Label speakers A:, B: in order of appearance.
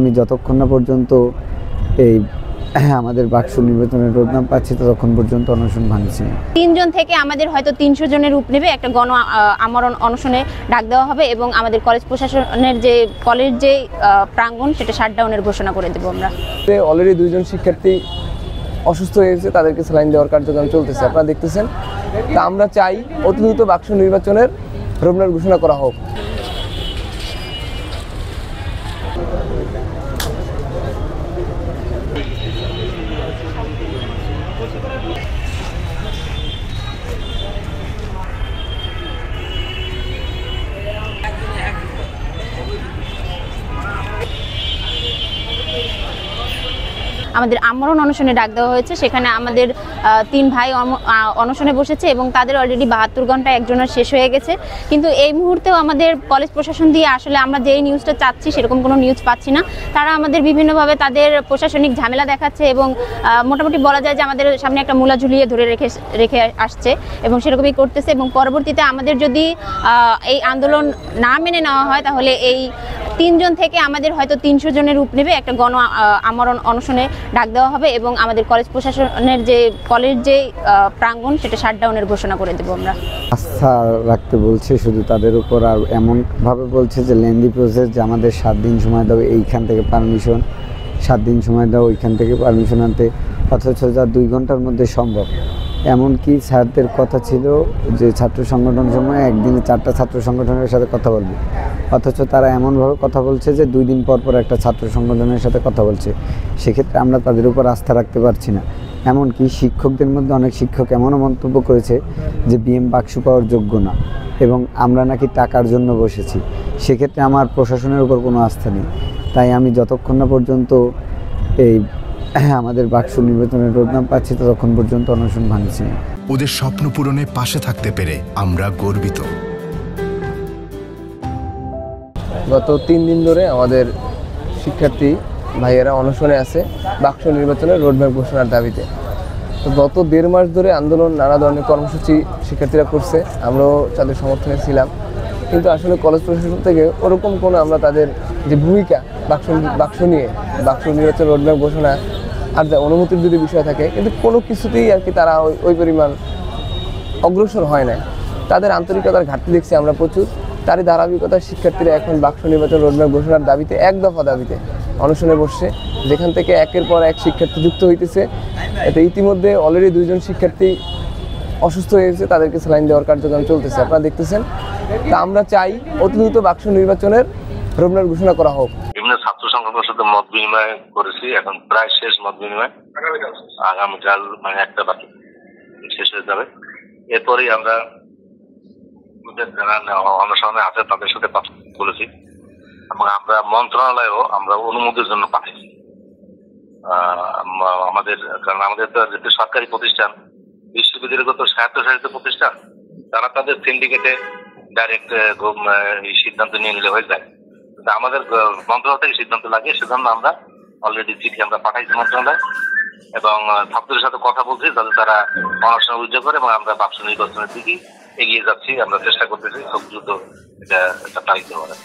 A: আমি যতক্ষণ না পর্যন্ত এই আমাদের বাক্স নির্বাচনের রোডম্যাপ পাচ্ছি ততক্ষণ পর্যন্ত অনশন ভাঙছি না।
B: 3 জন থেকে আমাদের হয়তো 300 জনের রূপ নেবে একটা গণ আমরণ অনশনে ডাক দেওয়া হবে এবং আমাদের কলেজ প্রশাসনের যে কলেজ যে প্রাঙ্গণ সেটা শাটডাউনের ঘোষণা করে দেব। আমরা
C: অলরেডি 2 জন শিক্ষার্থী অসুস্থ হয়ে গেছে, তাদেরকে স্যালাইন দেওয়ার কার্যক্রম চলতেছে, আপনারা দেখতেছেন। তা আমরা চাই অতি দ্রুত বাক্স নির্বাচনের রোডম্যাপ ঘোষণা করা হোক।
B: আমাদের আমরণ অনশনে ডাক দেওয়া হয়েছে, সেখানে আমাদের 3 ভাই অনশনে বসেছে এবং তাদের অলরেডি 72 ঘন্টায় একজনের শেষ হয়ে গেছে। কিন্তু এই মুহূর্তেও আমাদের কলেজ প্রশাসন দিয়ে আসলে আমরা যেই নিউজটা চাচ্ছি সেরকম কোনো নিউজ পাচ্ছি না। তারা আমাদের বিভিন্নভাবে তাদের প্রশাসনিক ঝামেলা দেখাচ্ছে এবং মোটামুটি বলা যায় যে আমাদের সামনে একটা মূলা ঝুলিয়ে ধরে রেখে আসছে এবং সেরকমই করতেছে। এবং পরবর্তীতে আমাদের যদি এই আন্দোলন না মেনে নেওয়া হয় তাহলে এই 3 জন থেকে আমাদের হয়তো 300 জনের রূপ নেবে একটা গণ আমরণ অনশনে ডাক দেওয়া হবে এবং আমাদের কলেজ প্রশাসনের যে কলেজ যে প্রাঙ্গণ সেটা শাটডাউনের ঘোষণা করে দেব। আমরা
A: আস্থা রাখতে বলছে শুধু তাদের উপর, আর এমনভাবে বলছে যে লেন্দি প্রসেস, যে আমাদের 7 দিন সময় দাও এইখান থেকে পারমিশন, 7 দিন সময় দাও ওইখান থেকে পারমিশন আনতে, অথচ যা 2 ঘন্টার মধ্যে সম্ভব। এমনকি স্যারদের কথা ছিল যে ছাত্র সংগঠন সময় একদিনে 4টা ছাত্র সংগঠনের সাথে কথা বলবে, অথচ তারা এমনভাবে কথা বলছে যে 2 দিন পর পর একটা ছাত্র সংগঠনের সাথে কথা বলছে। সেক্ষেত্রে আমরা তাদের উপর আস্থা রাখতে পারছি না। এমনকি শিক্ষকদের মধ্যে অনেক শিক্ষক এমনও মন্তব্য করেছে যে বিএম বাক্স পাওয়ার যোগ্য না এবং আমরা নাকি টাকার জন্য বসেছি। সেক্ষেত্রে আমার প্রশাসনের উপর কোনো আস্থা নেই। তাই আমি যতক্ষণ না পর্যন্ত এই আমাদের বাক্স নির্বাচনের রোডম্যাপ পাচ্ছি ততক্ষণ পর্যন্ত অনশন ভাঙছি না।
D: ওদের স্বপ্ন পূরণে পাশে থাকতে পেরে আমরা গর্বিত।
C: গত 3 দিন ধরে আমাদের শিক্ষার্থী ভাইয়েরা অনশনে আছে বাক্স নির্বাচনের রোডম্যাপ ঘোষণার দাবিতে। তো গত 1.5 মাস ধরে আন্দোলন, নানা ধরনের কর্মসূচি শিক্ষার্থীরা করছে, আমরাও তাদের সমর্থনে ছিলাম। কিন্তু আসলে কলেজ প্রশাসন থেকে ওরকম কোনো আমরা তাদের যে ভূমিকা বাক্স নিয়ে বাক্স নির্বাচন রোডম্যাপ ঘোষণা আর যা অনুমতির যদি বিষয় থাকে, কিন্তু কোনো কিছুতেই আর কি তারা ওই পরিমাণ অগ্রসর হয় না। তাদের আন্তরিকতার ঘাটতি দেখছি আমরা প্রচুর। তারই ধারাবাহিকতায় শিক্ষার্থীরা এখন বাক্স নির্বাচন রোডম্যাপ ঘোষণার দাবিতে 1 দফা দাবিতে অনশনে বসছে, যেখান থেকে একের পর এক শিক্ষার্থী যুক্ত হইতেছে। এতে ইতিমধ্যে অলরেডি 2 জন শিক্ষার্থী অসুস্থ হয়ে গেছে, তাদেরকে স্যালাইন দেওয়ার কার্যক্রম চলতেছে, আপনারা দেখতেছেন। তা আমরা চাই অতি দ্রুত বাক্স নির্বাচনের রোডম্যাপ ঘোষণা করা হোক।
E: বিভিন্ন ছাত্র সংগঠনের সাথে মত বিনিময় করেছি, এখন প্রায় শেষ মত বিনিময়। আগামীকাল একটা বাকি শেষ হয়ে যাবে। এরপরেই আমরা যারা অনশনে আছে তাদের সাথে কথা বলেছি এবং আমরা মন্ত্রণালয়েও আমরা অনুমতির জন্য পাঠিয়েছি। কারণ আমাদের তো যেহেতু সরকারি প্রতিষ্ঠান, বিশ্ববিদ্যালয়গত স্বায়ত্তশাসিত প্রতিষ্ঠান, তারা তাদের সিন্ডিকেটে ডাইরেক্ট সিদ্ধান্ত নিয়ে নিলে হয়ে যায়। আমাদের মন্ত্রণালয় থেকে সিদ্ধান্ত লাগে, সেজন্য আমরা অলরেডি চিঠি আমরা পাঠাইছি মন্ত্রণালয় এবং ছাত্রদের সাথে কথা বলছি যাতে তারা অনশন উদ্যোগ করে এবং আমরা বাক্স নির্বাচনের দিকে এগিয়ে যাচ্ছি। আমরা চেষ্টা করতেছি খুব দ্রুত এটা পালিত হবে।